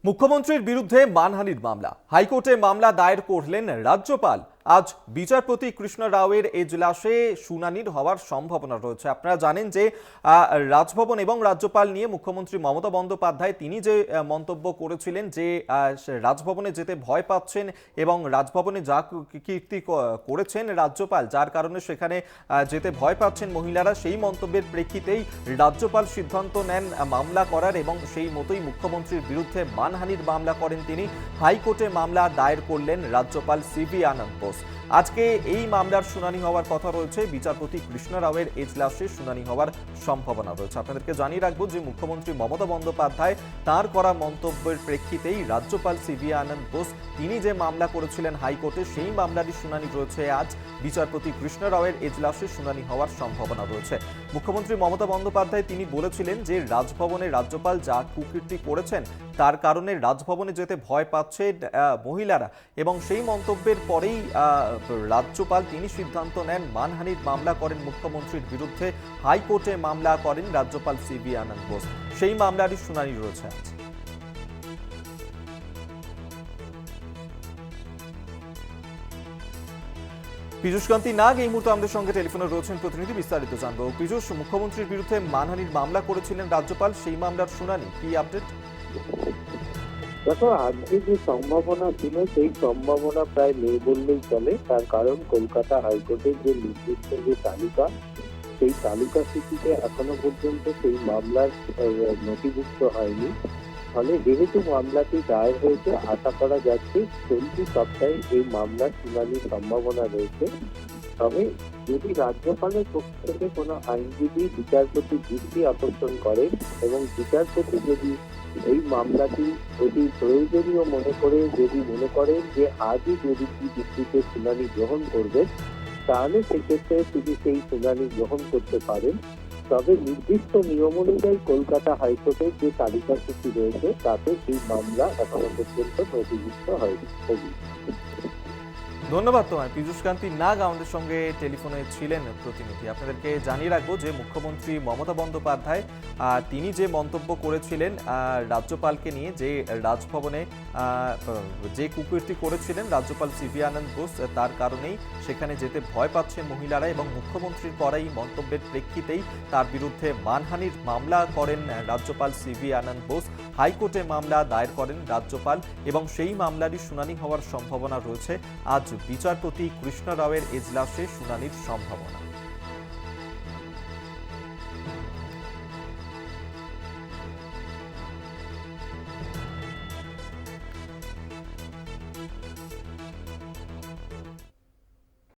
মুখ্যমন্ত্রীর বিরুদ্ধে মানহানির মামলা, হাইকোর্টে মামলা দায়ের করলেন রাজ্যপাল। আজ বিচারপতি কৃষ্ণ রাওয়ের এজলাসে শুনানির হওয়ার সম্ভাবনা রয়েছে। আপনারা জানেন যে রাজভবন এবং রাজ্যপাল নিয়ে মুখ্যমন্ত্রী মমতা বন্দ্যোপাধ্যায় তিনি যে মন্তব্য করেছিলেন যে রাজভবনে যেতে ভয় পাচ্ছেন এবং রাজভবনে যা কীর্তি করেছেন রাজ্যপাল, যার কারণে সেখানে যেতে ভয় পাচ্ছেন মহিলারা, সেই মন্তব্যের প্রেক্ষিতেই রাজ্যপাল সিদ্ধান্ত নেন মামলা করার এবং সেই মতোই মুখ্যমন্ত্রীর বিরুদ্ধে মানহানির মামলা করেন তিনি। হাইকোর্টে মামলা দায়ের করলেন রাজ্যপাল সিভি আনন্দ বোস। আজকে এই মামলার শুনানি হওয়ার কথা রয়েছে, বিচারপতি কৃষ্ণ রাওয়ের এজলাসে শুনানি হওয়ার সম্ভাবনা রয়েছে। আপনাদেরকে জানিয়ে রাখবো যে মুখ্যমন্ত্রী মমতা বন্দ্যোপাধ্যায় তার করা মন্তব্যের প্রেক্ষিতেই রাজ্যপাল সিভি আনন্দ বোস তিনি যে মামলা করেছিলেন হাইকোর্টে, সেই মামলারই শুনানি রয়েছে আজ বিচারপতি কৃষ্ণ রাওয়ের এজলাসে শুনানি হওয়ার সম্ভাবনা রয়েছে। মুখ্যমন্ত্রী মমতা বন্দ্যোপাধ্যায় তিনি বলেছিলেন যে রাজভবনে রাজ্যপাল যা কুকীর্তি করেছেন তার কারণে রাজভবনে যেতে ভয় পাচ্ছেন মহিলারা, এবং সেই মন্তব্যের পরেই রাজ্যপাল তিনি সিদ্ধান্ত নেন মানহানির মামলা করেন মুখ্যমন্ত্রীর বিরুদ্ধে। হাইকোর্টে মামলা করেন রাজ্যপাল সিভি আনন্দ বোস, সেই মামলারই শুনানি রয়েছে আজ। পীযূষকান্তি নাগ এই মুহূর্তে আমাদের সঙ্গে টেলিফোনে রয়েছেন, প্রতিনিধি বিস্তারিত জানবো। পীযূষ, মুখ্যমন্ত্রীর বিরুদ্ধে মানহানির মামলা করেছিলেন রাজ্যপাল, সেই মামলার শুনানি কি আপডেট? দেখো, আজকে যে সম্ভাবনা ছিল সেই সম্ভাবনা প্রায় নেই বললেই চলে। তার কারণ কলকাতা হাইকোর্টের যে নির্দিষ্ট যে তালিকা, সেই তালিকা সূচিতে এখনো পর্যন্ত সেই মামলার নথিভুক্ত হয়নি। ফলে যেহেতু মামলাটি দায়ের হয়েছে, আশা করা যাচ্ছে চলতি সপ্তাহে এই মামলার শুনানির সম্ভাবনা রয়েছে। তবে যদি রাজ্যপালের পক্ষ থেকে কোনো আইনজীবী বিচারপতির দৃষ্টি আকর্ষণ করেন এবং বিচারপতি যদি এই মামলাটি অতি প্রয়োজনীয় মনে করেন যে আজই যদি কি ভিত্তিতে শুনানি গ্রহণ করবেন, তাহলে সেক্ষেত্রে তিনি সেই শুনানি গ্রহণ করতে পারেন। তবে নির্দিষ্ট নিয়ম অনুযায়ী কলকাতা হাইকোর্টের যে তালিকা সূচি রয়েছে তাতে সেই মামলা এখনো পর্যন্ত নথিভুক্ত হয়নি। ধন্যবাদ তোমায়। পীযূষকান্তি নাগ আমাদের সঙ্গে টেলিফোনে ছিলেন প্রতিনিধি। আপনাদেরকে জানিয়ে রাখবো যে মুখ্যমন্ত্রী মমতা বন্দ্যোপাধ্যায় তিনি যে মন্তব্য করেছিলেন রাজ্যপালকে নিয়ে, যে রাজভবনে যে কুকীর্তি করেছিলেন রাজ্যপাল সিভি আনন্দ বোস, তার কারণেই সেখানে যেতে ভয় পাচ্ছেন মহিলারা, এবং মুখ্যমন্ত্রীর করা এই মন্তব্যের প্রেক্ষিতেই তার বিরুদ্ধে মানহানির মামলা করেন রাজ্যপাল সিভি আনন্দ বোস। হাইকোর্টে মামলা দায়ের করেন রাজ্যপাল এবং সেই মামলারই শুনানি হওয়ার সম্ভাবনা রয়েছে আজ বিচারপতি কৃষ্ণ রাওয়ের এজলাসে শুনানির সম্ভাবনা।